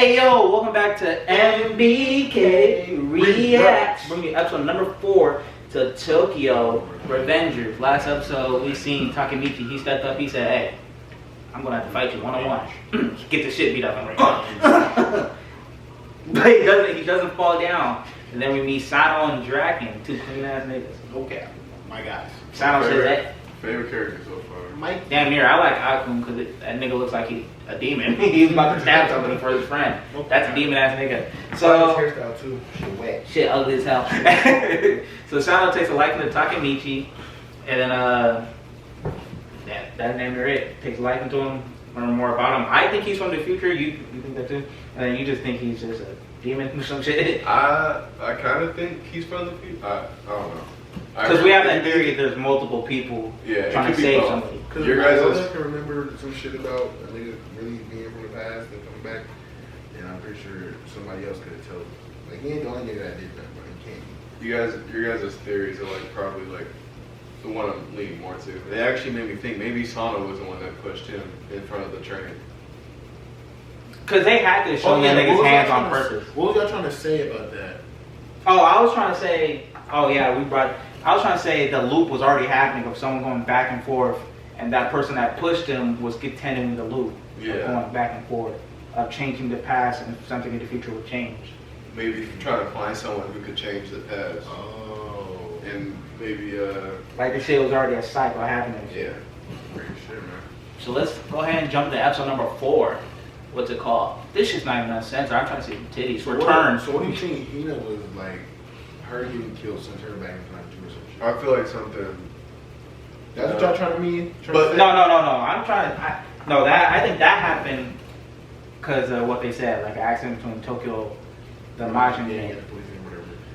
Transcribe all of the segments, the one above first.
Hey yo, welcome back to MBK Reacts. Bring me episode number 4 to Tokyorevengers. Last episode we seen Takemichi. He stepped up. He said, "Hey, I'm gonna have to fight you one-on-one. Get the shit beat up on me." But he doesn't fall down. And then we meet Sano and Draken, two clean ass niggas. Okay, my guys. Sano says that. Favorite character so far. Mike. Damn near, I like Akun because that nigga looks like he's a demon. He's about to stab somebody for his friend. That's a demon ass nigga. So his hairstyle too. Shit wet. Shit ugly as hell. So Sano takes a liking to Takemichi, and then that named her it. Takes a liking to him, learn more about him. I think he's from the future. You think that too? And then you just think he's just a demon or some shit. I kind of think he's from the future. I don't know. Because we have that theory that there's multiple people trying to save somebody. Because I can remember some shit about a nigga really being from the past and coming back, and I'm pretty sure somebody else could have told. Like, he ain't the only nigga that did that, but he can't. Your guys' theories are like probably like the one I'm leaning more to. They actually made me think maybe Sano was the one that pushed him in front of the train. Because they had to show that nigga's hands on purpose. What was y'all trying to say about that? Oh, I was trying to say, I was trying to say the loop was already happening of someone going back and forth, and that person that pushed him was contending the loop. Yeah. Of going back and forth, of changing the past, and something in the future would change. Maybe trying to find someone who could change the past. Oh. And maybe Like the shit was already a cycle happening. yeah. Great shit, man. So let's go ahead and jump to episode number 4. What's it called? This shit's not even uncensored. I'm trying to see titties. Return. So what do you think Hina was like, her getting killed sent her back in time to or some shit? I feel like something. That's what y'all trying to mean? But No. I'm trying. I think that happened because of what they said, like an accident between Tokyo, the Majin game.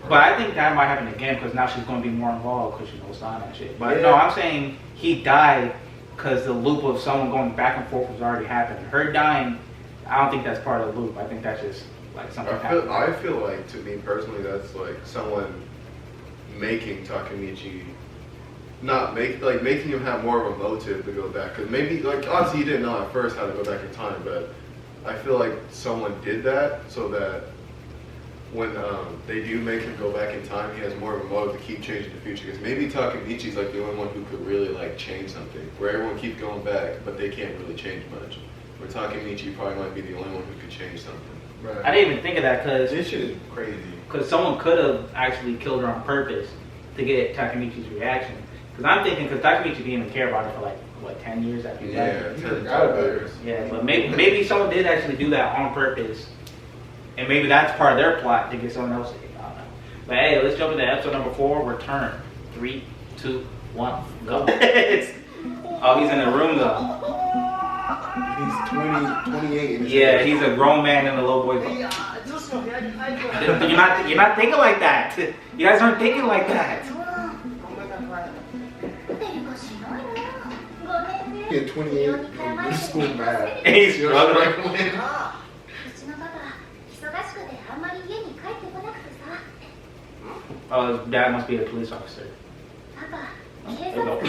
But I think that might happen again because now she's going to be more involved because she knows sign and shit. But no, I'm saying he died because the loop of someone going back and forth was already happening. Her dying, I don't think that's part of the loop. I think that's just like something happening. I feel like, to me personally, that's like someone making Takemichi, making him have more of a motive to go back. Because maybe, like, obviously he didn't know at first how to go back in time, but I feel like someone did that so that when they do make him go back in time, he has more of a motive to keep changing the future. Because maybe Takemichi's like the only one who could really like change something, where everyone keeps going back, but they can't really change much. Where Takemichi probably might be the only one who could change something. Right. I didn't even think of that because This shit is crazy. Because someone could have actually killed her on purpose to get Takemichi's reaction. Because I'm thinking, because Takemichi didn't even care about it for like, what, 10 years after he died? Yeah, 10 years. Yeah, but maybe someone did actually do that on purpose. And maybe that's part of their plot to get someone else to get. I don't know. But hey, let's jump into episode number 4, Return. 3, 2, 1, go. Oh, he's in the room though. He's 28. Yeah, he's a grown man in a little boy's room. You're not thinking like that. You guys aren't thinking like that. He's 28 in school math. He's struggling. Oh, his dad must be a police officer. There you go.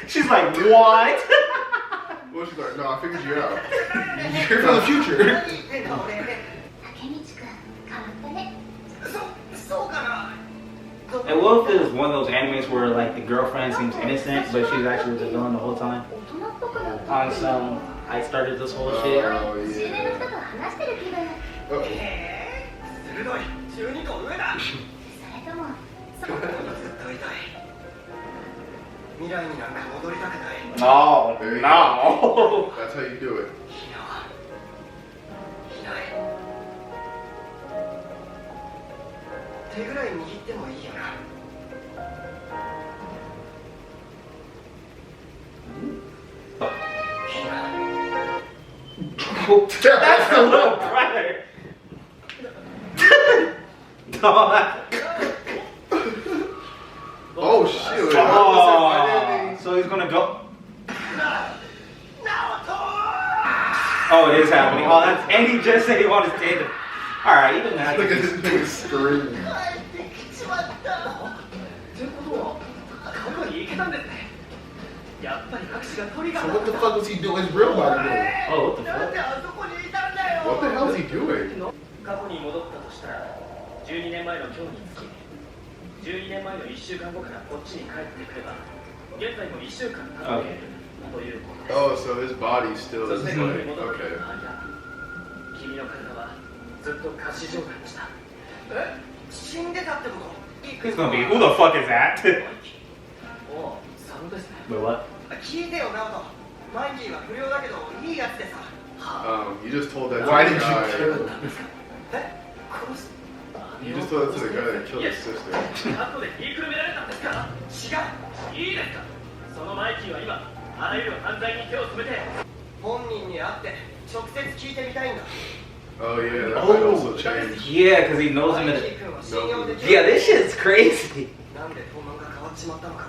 She's like, what? Well, she's like, no, I figured you out. You're from the future. And what if it was one of those animes where like the girlfriend seems innocent, but she's actually the villain the whole time? On some, I started this whole shit. Oh, yeah. No, There you no. go. That's how you do it. That's the little brother. Oh, shit. Oh, so he's gonna go. Oh, it is happening. Oh, that's, and he just said he wanted to stay there. All right, even that. Look at this nigga screaming. やっぱり学生 So what the fuck was he doing? His real body doing? Oh, what the fuck? What the hell is he doing? 過去に戻ったとしたら12年前の今日につき12年前の1週間後からこっちに帰ってくれば現在も1週間経っているということです。 Oh, so his body still そ is して like, ここに戻ってく okay. る間君の体はずっと仮死状態でした。え、死んでたってこと？ He's gonna be, who the fuck is that? おう、3ですね。 Wait, what? 聞いてよ、ナオト。マイキーは不良だけどいいやつでさ。 You just told that to Why the did you guy. kill him? え、殺す？ You just told that to the guy that killed his sister. 後で言いくるめられたんですか？違う。いいですか？そのマイキーは今あらゆる犯罪に手を染めて本人に会って直接聞いてみたいんだ。 Oh yeah, that might also change. Yeah, because he knows him マ in イキー君は信用でき the... る。 Yeah, this shit's crazy. なんで東満が変わっちまったのか。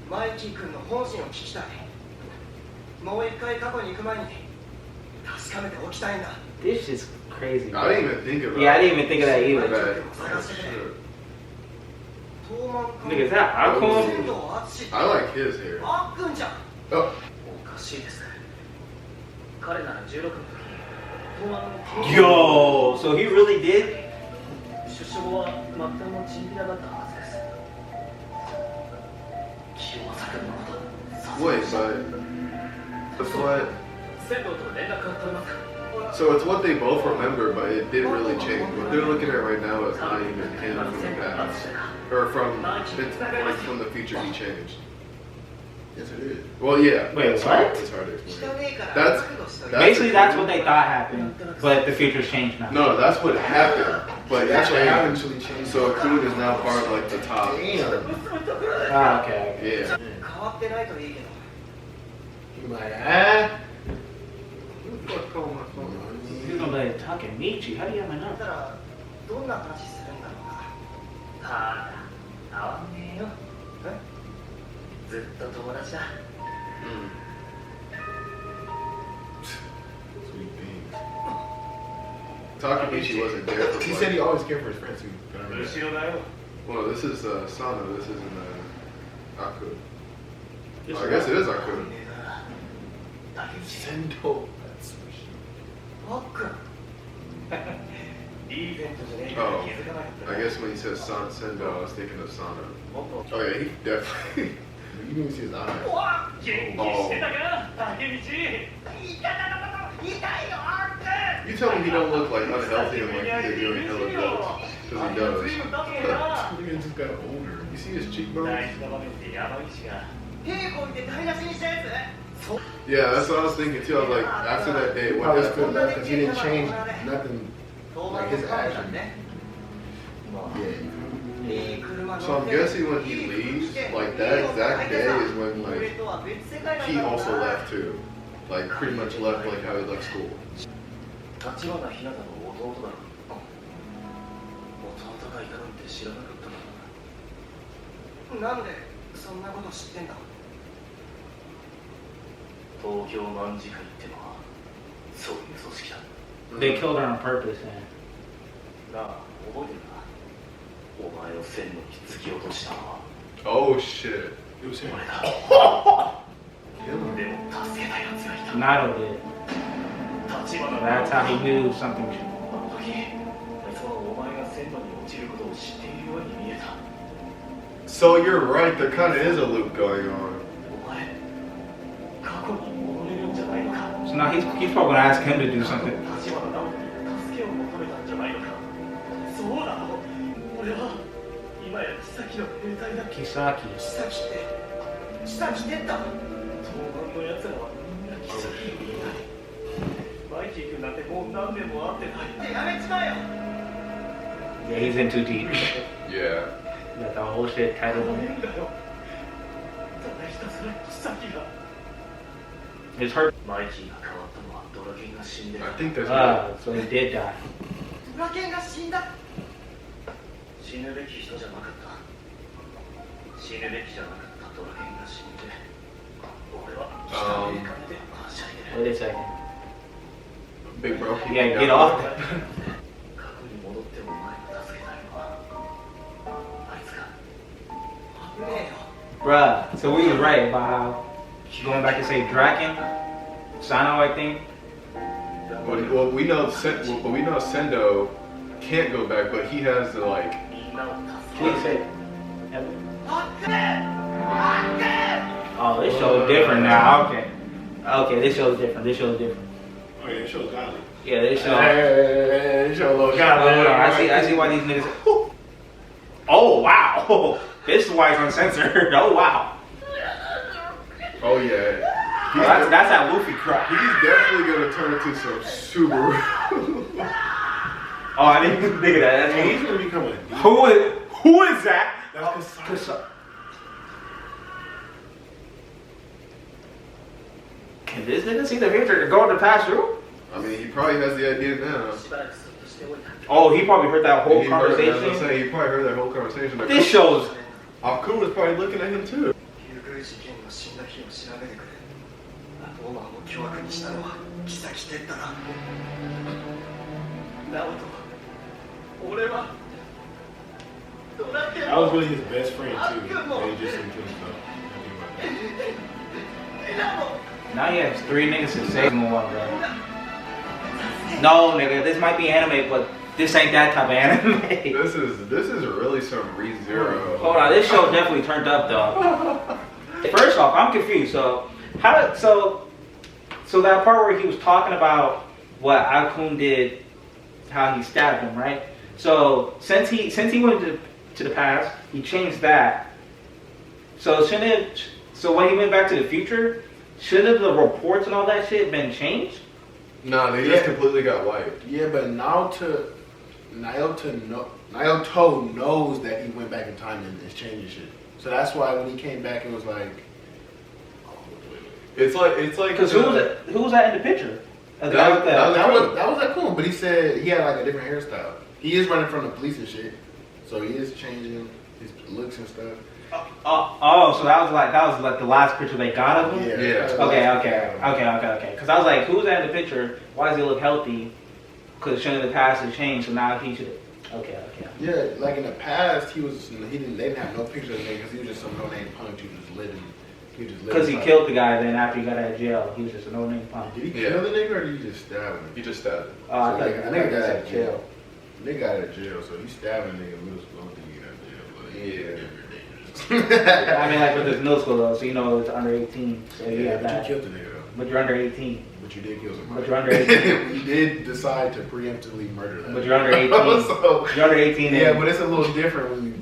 マイキー君の本心を聞きたい。もう一回過去に行く前に確かめておきたいんだ。 This shit's crazy. I didn't even think about Yeah, I didn't even think of that マイキ either. ー君も探してくれ。東満か。 Nigga, is that 仙 Akon? 道敦って I like his hair. あっくんじゃん。 Oh, おかしいですね。彼なら16の時東南の Yo, so he really did? 出所後は末端のチンピラだったはずです。清正君のこと wait, but what? 仙道と連絡が取れますか？ So it's what they both remember, but it didn't really change. What they're looking at right now is not even him from the past, or from the future he changed. Yes, it is. Well, yeah. Wait, it's what? hard- It's hard to explain. 汚ねえから That's- 覚悟しといて。 Basically, that's what they thought happened, but the future's changed now. No, that's what happened. But That's what happened. changed. Actually changed. So Kun is now part of like the top. Damn. Ah, okay. Yeah. 変わってないといいけど。 He like, ah. Who the fuck called my phone? He's gonna be like, talking Michi. How do you have my だっ number? たらどんな話するんだろうな。ああ、会わねえよ。ずっと友達だ。 Sweet things. Takamichi wasn't there for He like- said he always cared for his friends too. But I remember that. 後ろだよ。 Well, this is Sano. This isn't Aku. This Oh, I guess it is Aku. 竹内 Sendo. That's あっくん。リーゼントじゃねえから気づかなかった I guess when he says Sendo, I was thinking of Sano. もっと Oh yeah, he definitely. You didn't even see his eyes. 元気してたか竹道。痛いよ、あっくん。 You tell me he don't look like unhealthy and like he's doing hella drugs. Because he does. Look at just got older. You see his cheekbones? 大事な場面で山岸が屁こいて台無しにしたやつ。 Yeah, that's what I was thinking too. I was like, after that day, He what probably stood happened? up because he didn't change nothing. 東満のカメラね。 Yeah. いい車 So I'm guessing when he leaves, like that exact day is when like he also left too. Like pretty much left like how he left school. 立花ひなたの弟だろ。弟がいたなんて知らなかったな。なんでそんなこと知ってんだ。東京卍会ってのはそういう組織だ。 They killed her on purpose, man. なあ、覚えてるか？お前を線路に突き落としたのは Oh shit. It was him. 俺だ。でも助けた奴がいた。 Nato did. 立花 That's how he knew something. あの時、あいつはお前が線路に落ちることを知っているように見えた。 So you're right. There kind of is a loop going on. お前、過去に戻れるんじゃないのか。 So now he's probably gonna ask him to do something. 立花直人に助けを求めたんじゃないのか。そうだろう。俺は今や千崎の兵隊だ。 Kisaki. 千崎って千崎ってった。東岸の奴らはみんな千崎にいない。マイキー君なんてもう何年も会ってない。やめちまえよ。 Yeah, he's in too deep. Yeah. Got the whole shit ダ titled. メんだよ。ただひたすら千崎が。 It's hurt. マイキーが変わったのはドラケンが死んでる。 I think that's. So he did die. ドラケンが死んだ。死ぬべき人じゃなかった。死ぬべきじゃなかったドラケンが死んで、俺は下に行かれてはしゃいでる。 Wait a second. Big bro. You gotta get off that. 過去に戻ってお前を助けたいのはあいつか。危ねえよ。Bruh. So we was right about how going back to say Draken, Sano, I think. Well, we know Sendo can't go back, but he has the like. みんなを助 Please け say. Oh, this show is different now. Okay. Okay, this show is different. This show is different. Oh yeah, the show's godly. Yeah, this show. Hey, show a little Hold on, I see why these niggas. Oh wow! This is why it's uncensored. Oh wow! Oh yeah. Oh, that's that Luffy crap. He's definitely gonna turn into some Subaru. Oh, I didn't even think of that. That's Hey, he's gonna become a demon. who is that? That's Kasai. Can this nigga see the future to go in the past through? I mean, he probably has the idea now. しばらくそっとしておいた Oh, he probably heard that whole He probably- I was conversation. gonna say, he probably heard that whole conversation. This shows. Akuma's probably looking at him too. 竜宮事件の死んだ日を調べてくれ。オーマンを凶悪にしたのは木崎哲太だ。直人、俺はどうなってん That の was really his best friend too. They just didn't kill himself. Now he has 3 niggas to save him one, bro. No, nigga, this might be anime, but this ain't that type of anime. This is really some ReZero. Hold on, this show definitely turned up, though. First off, I'm confused. So that part where he was talking about what Akun did, how he stabbed him, right? So since he went to the past, he changed that. So when he went back to the future, shouldn't the reports and all that shit been changed? No, they just completely got wiped. Yeah, but Naoto knows that he went back in time and is changing shit. So that's why when he came back, it was like, It's like Because who was that in the picture? That that was cool. But he said he had like a different hairstyle. He is running from the police and shit, so he is changing his looks and stuff. So that was like the last picture they got of him. Yeah. Okay. Because I was like, who's that in the picture? Why does he look healthy? Because shouldn't the past have changed? So now he should. Okay. Yeah, like in the past, they didn't have no pictures of him because he was just some no-name punk who just living. Because he killed the guy. Then after he got out of jail, he was just a no-name punk. Did he kill the nigga or did he just stab him? He just stabbed him. Oh, I So, think I I think got got out out of of jail. They got out of jail, so he stabbed a nigga in middle school. I don't think he got out of jail, but Yeah. I mean, like with this middle school though, so you know it's under 18. So you yeah, got but that. you killed the nigga though. But you're under 18. But you did kill somebody. But you're under 18. You did decide to preemptively murder that. But you're under 18. So, You're under 18. yeah, and- but it's a little different when you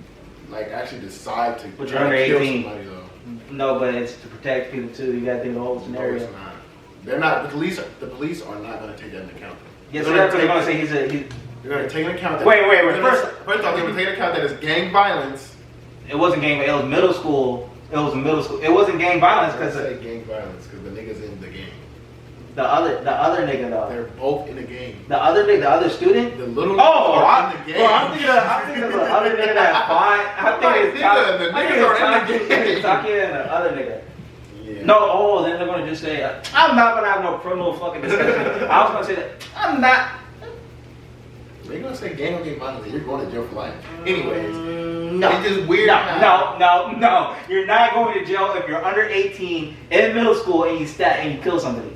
like actually decide to But try you're under to kill 18. somebody though. No, but it's to protect people too. You gotta think of the whole No, scenario. it's not. They're not. The police are not going to take that into account. Yes, so that's what they're gonna say. He's They're going to take into account that. Wait, First off, they're going to take into account that it's gang violence. It wasn't gang. It was middle school. It was middle school. It wasn't gang violence I because say gang violence because the niggas in the gang. the other nigga though. They're both in the gang. The other nigga, the other student. The little Oh, niggas are in the gang. I'm thinking of the other nigga that fine. I think it's Nigga, the niggas are in the gang. Taki and the other nigga. Yeah. No, then they're gonna just say, I'm not gonna have no criminal fucking discussion. I was gonna say that I'm not. They're going to say gang violence. You're going to jail for life. Anyways, No. it's just weird. No. You're not going to jail if you're under 18 in middle school and you kill somebody.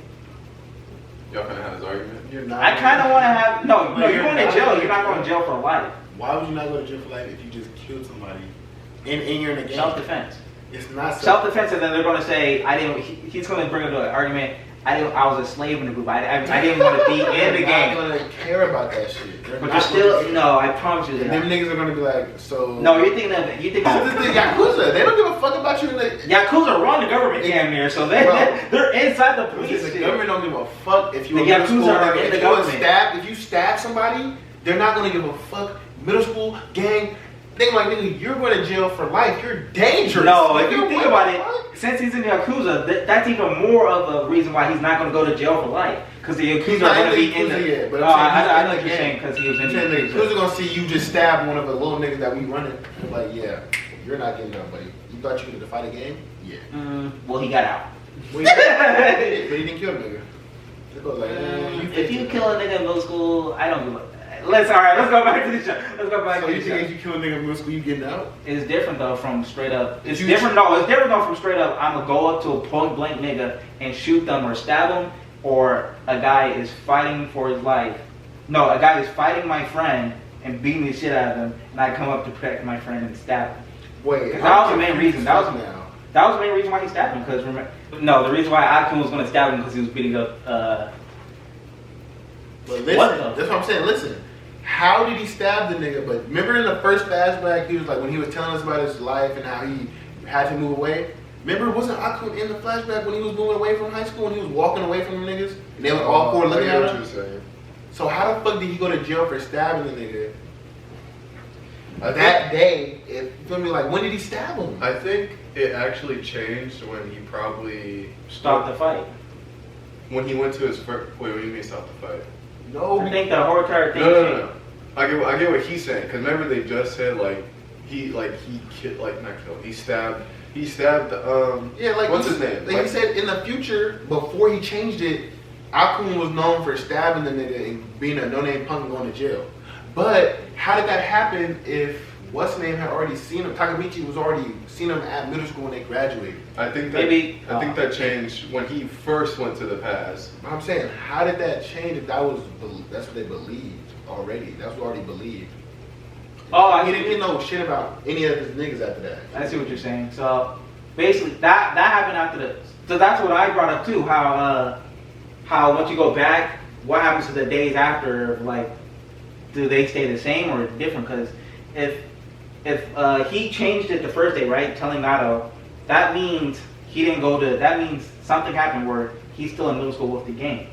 Y'all kind of had his argument. You're not. I kind of want to have no. You're going to not jail. going You're not going to jail for life. Why would you not go to jail for life if you just killed somebody and you're in a gang? Self-defense. It's not Self-defense, and then they're going to say, I didn't. He's going to bring up an argument. I was a slave in the group. I didn't want to be in the gang. They're not gonna care about that shit. But you're still no. I promise you And that. them niggas are gonna be like, so. No, you're thinking of This is the Yakuza. They don't give a fuck about you. Yakuza run the government damn near, so they're inside the police. The shit. government don't give a fuck if you The in middle Yakuza school. are in the government. If you stab somebody, they're not gonna give a fuck. Middle school gang. They like, nigga, you're going to jail for life. You're dangerous. No, if you Nigga, think what about the it, fuck? since he's in the Yakuza, that's even more of a reason why he's not going to go to jail for life. Because the He's Yakuza not are going to in be in the Yakuza the. yet, but Oh, I'm saying he's I in know the what you're gang. saying because he was in I'm the saying the Yakuza. Yakuza gonna see you just stab one of the little niggas that we running. I'm like, yeah, you're not getting out, buddy. You thought you could fight a game? Yeah. Well, he got out. Well, but he didn't kill a nigga. It goes like, If you kill a nigga in middle school, I don't give a. Let's go back to the show. Let's go back So to you the think show. if you kill a nigga in middle school, you getting out? It's different though from straight up. It's You- different. No, it's different though from straight up. I'm gonna go up to a point blank nigga and shoot them or stab them, or a guy is fighting for his life. No, a guy is fighting my friend and beating the shit out of him, and I come up to protect my friend and stab him. Wait, Because that was the main reason. That was now. That was the main reason why he stabbed him. Because no, the reason why Akun was gonna stab him because he was beating up. But listen, What the- that's what I'm saying. Listen, how did he stab the nigga? But remember in the first flashback, he was like when he was telling us about his life and how he had to move away. Remember, wasn't Akun in the flashback when he was moving away from high school and he was walking away from the niggas and they were all four looking I get at what him? you're saying. So how the fuck did he go to jail for stabbing the nigga I that day? If you feel me, like when did he stab him? I think it actually changed when he probably Stop the fight. when he went to his first. Wait, what do you mean stop the fight? No, I think the whole entire thing. No. I get what he's saying. Cause remember they just said he killed not killed. He stabbed. Yeah, like what's his name? Like he said in the future, before he changed it, Akun was known for stabbing the nigga and being a no-name punk and going to jail. But how did that happen if what's his name had already seen him? Takamichi was already seen him at middle school when they graduated. I think that Maybe- that changed when he first went to the past. I'm saying, how did that change if that's what they believed already? That's what already believed. Oh, He didn't know shit about any of his niggas after that. I see what you're saying. So basically, that happened after the. So that's what I brought up too. How once you go back, what happens to the days after? Like, do they stay the same or different? Because if he changed it the first day, right, telling Nato, that means he didn't go to. That means something happened where he's still in middle school with the game.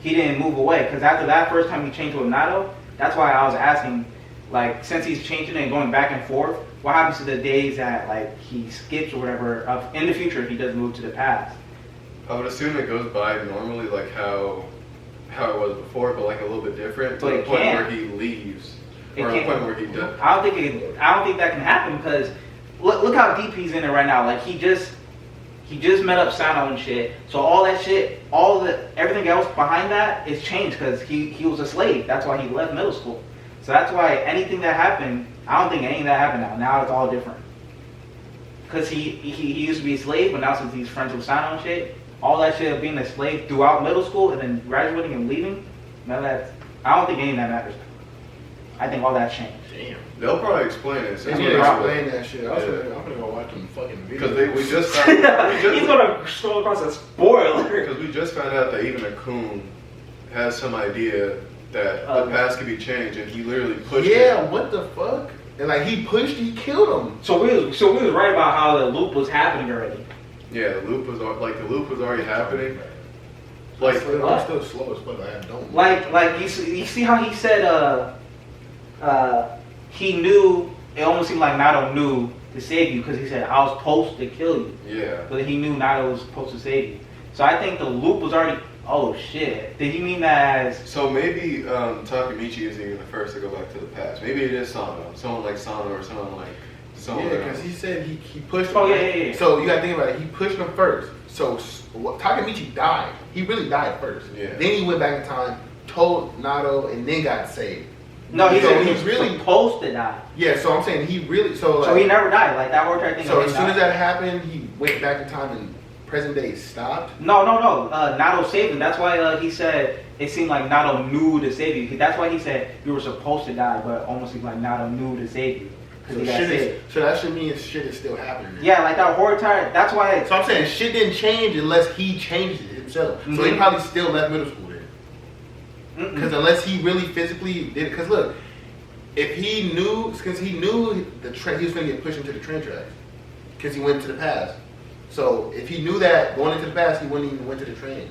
He didn't move away because after that first time he changed with Nato, that's why I was asking. Like, since he's changing it and going back and forth, what happens to the days that, like, he skips or whatever in the future if he does move to the past? I would assume it goes by normally like how it was before, but like a little bit different to But the it point can't. where he leaves, It or the can't. point where he does. I don't think that can happen because look how deep he's in it right now. Like, he just met up Sano and shit. So all that shit, everything else behind that is changed because he was a slave. That's why he left middle school. So that's why anything that happened, I don't think anything that happened now. Now it's all different. Because he used to be a slave, but now since he's friends with Sano and shit, all that shit of being a slave throughout middle school and then graduating and leaving, none of that, I don't think any of that matters. I think all that changed. Damn. They'll probably explain it. They Since need we to explain- explain that shit. Yeah. I'm gonna go watch them fucking videos. Because we just found, He's gonna scroll across a spoiler. because we just found out that even Akun has some idea that the past can be changed, and he literally pushed Yeah, it. what the fuck? And like he killed him. So we was right about how the loop was happening already. Yeah, the loop was already happening. Like I'm still slow as fuck. I don't. Like you see how he said he knew, it almost seemed like Nato knew to save you because he said I was supposed to kill you, yeah. but he knew Nato was supposed to save you. So I think the loop was already. Oh shit! Did he mean that as? So maybe Takamichi isn't even the first to go back to the past. Maybe it is Sano. Someone like Sano or someone like someone Yeah, because else. he said he pushed him. Oh, yeah. So you gotta think about it. He pushed him first. So Takamichi died. He really died first. Yeah. Then he went back in time, told Nato, and then got saved. No, he So said he he's was really. supposed to die. Yeah. So I'm saying he really. So So he never died. Like that whole entire thing. So of as him soon as dying. that happened, he went back in time and present day stopped. No. Nato saved him. That's why he said it seemed like Nato knew to save you. That's why he said you were supposed to die, but almost seemed like Nato knew to save you because So, he got shit saved. is, so that should mean shit is still happening. Yeah, like that whole entire. That's why. So I'm saying shit didn't change unless he changed it himself. So he Mhm. probably still left middle school then. Because unless he really physically did, because look, if he knew, because he knew he was going to get pushed into the train tracks, because he went to the past. So if he knew that going into the past, he wouldn't even went to the train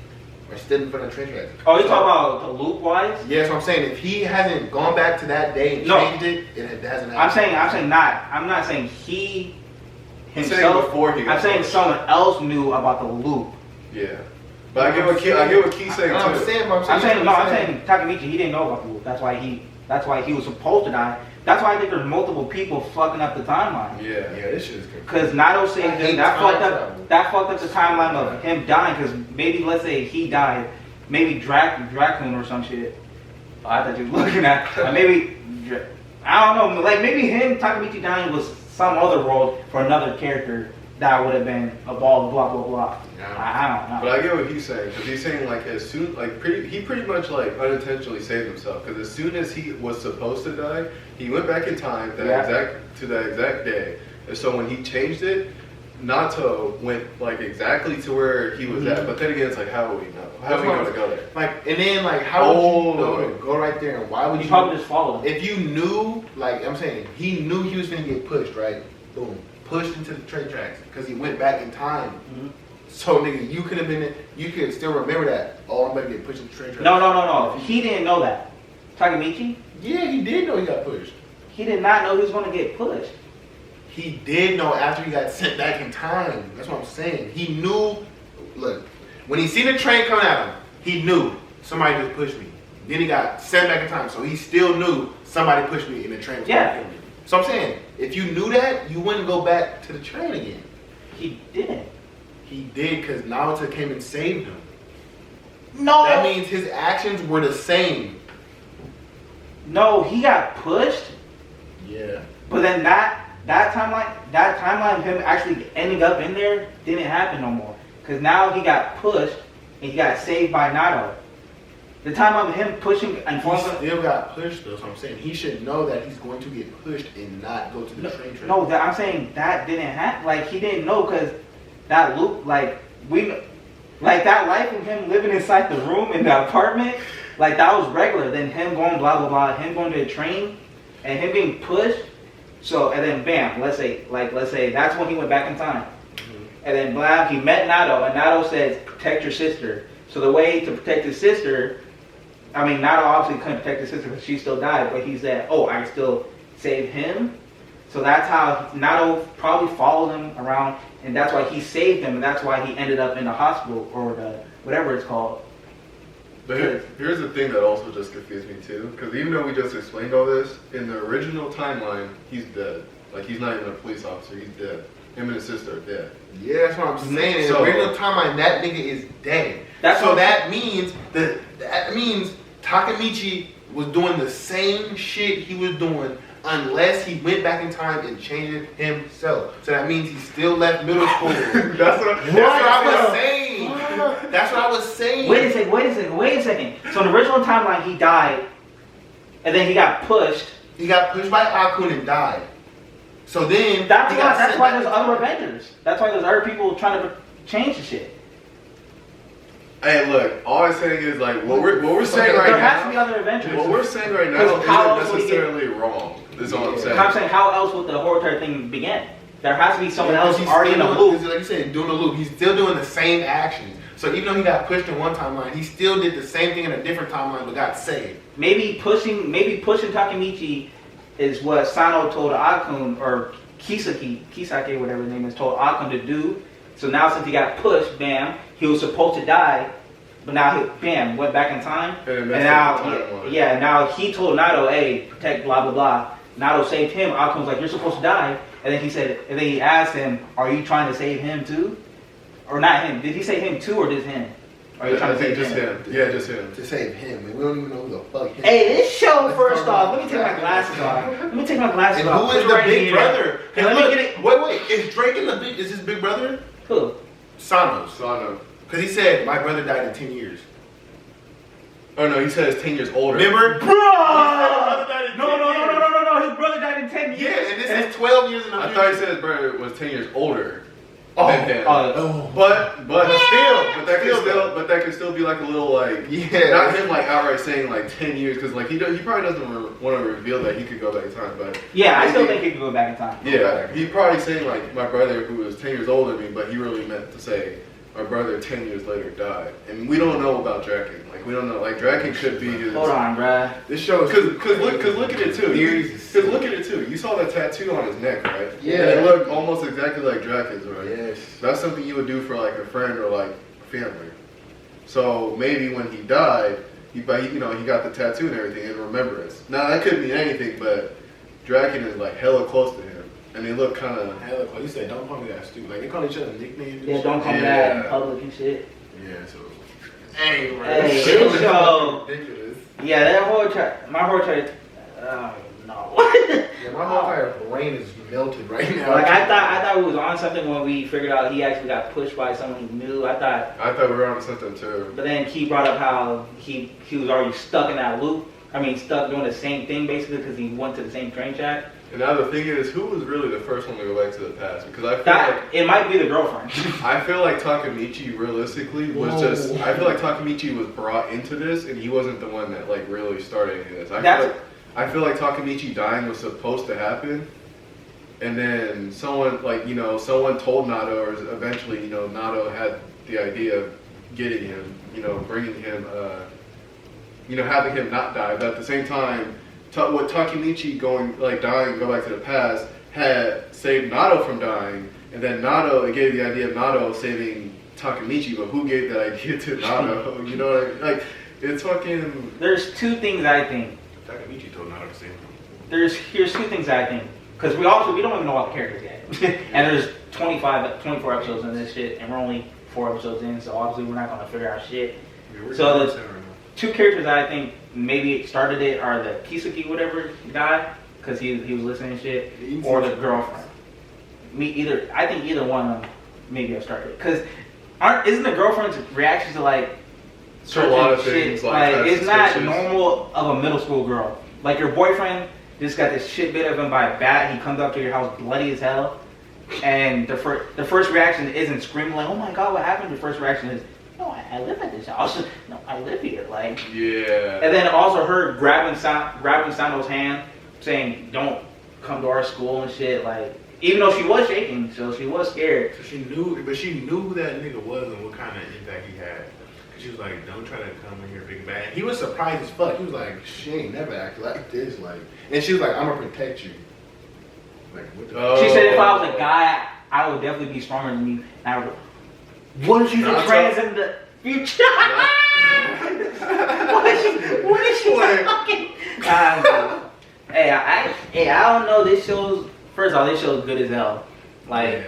or stood in front of the train tracks. Oh, you So- talking about the loop wise? Yeah, so I'm saying if he hasn't gone back to that day and No. changed it, it hasn't happened. I'm saying not. I'm not saying he He's saying himself. before he got I'm saying pushed. someone else knew about the loop. Yeah. But I get what Key's saying too. I'm saying I'm saying Takamichi, he didn't know about the loop. That's why he was supposed to die. That's why I think there's multiple people fucking up the timeline. Yeah. Yeah, this shit is confusing. Because Nato saved I hate him. That time fucked travel. up. That fucked up the timeline of him dying. Because maybe let's say he died, maybe Dracon or some shit Oh, I thought you were looking at maybe. I don't know. Like maybe him Takemichi dying was some other world for another character that would have been a ball. Blah blah blah. I don't know. But I get what he's saying because he's saying like as soon he pretty much like unintentionally saved himself because as soon as he was supposed to die, he went back in time to that exact day. And so when he changed it, Nato went like exactly to where he was at. But then again, it's like how would we know? How are we gonna go there? Like and then like how would you know to go right there and why would you probably just follow him? If you knew, like I'm saying, he knew he was gonna get pushed, right? Boom, pushed into the train tracks because he went back in time. Mm-hmm. So nigga, you could have been, you could still remember that. Oh, I'm gonna get pushed into the train tracks. No. He didn't know that. Takemichi? Yeah, he did know he got pushed. He did not know he was gonna get pushed. He did know after he got sent back in time. That's what I'm saying. He knew. Look, when he seen the train coming at him, he knew somebody just pushed me. Then he got sent back in time, so he still knew somebody pushed me in the train. Yeah. So I'm saying, if you knew that, you wouldn't go back to the train again. He didn't. He did because Naruto came and saved him. No. That means his actions were the same. No, he got pushed. Yeah. But then that timeline of him actually ending up in there didn't happen no more. Because now he got pushed and he got saved by Nato. The time of him pushing and He still got pushed though, so I'm saying he should know that he's going to get pushed and not go to the train track. No, I'm saying that didn't happen. Like he didn't know because that loop, like that life of him living inside the room in the apartment, like that was regular. Then him going blah blah blah, him going to the train, and him being pushed. So and then bam, let's say that's when he went back in time. Mm-hmm. And then blam, he met Nato, and Nato says protect your sister. So the way to protect his sister, I mean Nato obviously couldn't protect his sister because she still died, but he said, oh, I can still save him. So that's how Nato probably followed him around, and that's why he saved him, and that's why he ended up in the hospital or the whatever it's called. But here's the thing that also just confused me too, because even though we just explained all this, in the original timeline, he's dead. Like he's not even a police officer, he's dead. Him and his sister are dead. Yeah, that's what I'm saying. In the original timeline, that nigga is dead. That means Takemichi was doing the same shit he was doing unless he went back in time and changed it himself. So that means he still left middle school. That's what I was saying. That's what I was saying. Wait a second. So in the original timeline, he died, and then he got pushed. He got pushed by Akun and died. So then that's why there's other Avengers. That's why there's other people trying to change the shit. Hey, look, all I'm saying is like what we're saying right now. There has to be other Avengers. What we're saying right now isn't necessarily wrong. That's all I'm saying. I'm saying, how else would the whole entire thing begin? There has to be someone else already in the loop. Like you said, doing the loop. He's still doing the same actions. So even though he got pushed in one timeline, he still did the same thing in a different timeline, but got saved. Maybe pushing Takemichi is what Sano told Akun, or Kisake, whatever his name is, told Akun to do. So now since he got pushed, bam, he was supposed to die, but now he, bam, went back in time. And now, now he told Nato, hey, protect blah, blah, blah. Nato saved him. Akun was like, you're supposed to die. And then he said, and then he asked him, are you trying to save him too? Or not him. Did he say him too or just him? Are you trying to save him? Yeah, just him. To save him. And we don't even know who the fuck him. Hey, this show, first off, let me take my glasses off. Let me take my glasses and off. Who is the big brother? And let me get it. Wait, is Drake in the big, is his big brother? Who? Sano. Because he said, my brother died in 10 years. Oh no, he said he's 10 years older. Remember? Bro! No, his brother died in 10 years. Yeah, and this is 12 years in the I future. thought he said his brother was 10 years older. But that could still be like a little like not him like outright saying like 10 years because like he probably doesn't want to reveal that he could go back in time, but yeah, I still think he could go back in time. Yeah, he probably saying like my brother who was 10 years older than me, but he really meant to say my brother 10 years later died, and we don't know about Draken. Like we don't know. Like Draken could be his. Hold on, bruh. This show is because look at it too. Because look at it too. You saw that tattoo on his neck, right? Yeah. And it looked almost exactly like Draken's, right? Yes. That's something you would do for like a friend or like family. So maybe when he died, he got the tattoo and everything in remembrance. Now that could mean anything, but Draken is like hella close to him. And they look kind of hella close. You said, don't call me that stupid. Like, they call each other nicknames. Yeah, don't call me that in public and shit. Yeah, so. Hey, bro. Hey, this show. Ridiculous. Yeah, that whole track, my whole track, no. Yeah, my whole entire brain is melted right now. Like I thought we was on something when we figured out he actually got pushed by someone he knew. I thought we were on something too. But then Key brought up how he was already stuck in that loop. I mean, stuck doing the same thing basically because he went to the same train track. And now the thing is, who was really the first one to go back to the past? Because I feel like It might be the girlfriend. I feel like Takemichi realistically was just. I feel like Takemichi was brought into this, and he wasn't the one that like really started any of this. I feel like Takemichi dying was supposed to happen, and then someone someone told Nato, or eventually Nato had the idea of getting him, bringing him, having him not die, but at the same time. What Takemichi dying, go back to the past, had saved Nato from dying, and then it gave the idea of Nato saving Takemichi, but who gave that idea to Nato? It's fucking. There's two things I think. Takemichi told Nato to save him. Here's two things I think, because we don't even know all the characters yet, and there's 24 episodes in this shit, and we're only 4 episodes in, so obviously we're not gonna figure out shit. So the two characters that I think maybe started it are the Kisuke whatever guy, because he was listening to shit, or the girlfriend. I think either one of them maybe have started it. Because isn't the girlfriend's reaction to like certain a lot of shit things like it's not suspicious. normal of a middle school girl. Like your boyfriend just got this shit bit of him by a bat. He comes up to your house bloody as hell, and the first reaction isn't screaming like, "Oh my god, what happened?" The first reaction is, "No, I live at this house. No, I live here." Like, yeah. And then also her grabbing Sando's hand, saying, "Don't come to our school" and shit. Like, even though she was shaking, so she was scared. So she knew who that nigga was and what kind of impact he had. Cause she was like, "Don't try to come in here big and bad." He was surprised as fuck. He was like, "She ain't never acted like this." Like, and she was like, "I'm gonna protect you." Like, what the? She said, "If I was a guy, I would definitely be stronger than you." And I would go, "What is she the trans in the future?" What is she talking? Hey, I don't know. This show's first of all, this show's good as hell. Like,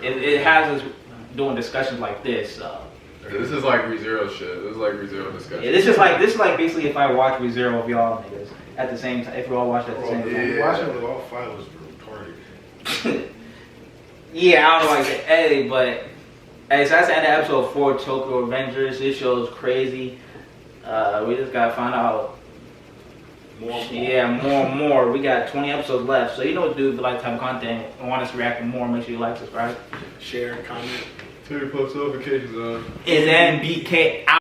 it has us doing discussions like this. This is like ReZero shit. This is like ReZero discussion. Yeah, this is like basically if I watch ReZero of y'all niggas at the same time. If we all watch it at the same time. Watching with all 5 was retarded. Yeah, I don't know like that. But so that's the end of episode 4 of Tokyorevengers. This show is crazy. We just gotta find out more and more. We got 20 episodes left, so you know what to do if you like this type of content and want us to react to more. Make sure you like, subscribe, Share, comment. Turn your post notifications on. Is MBK out?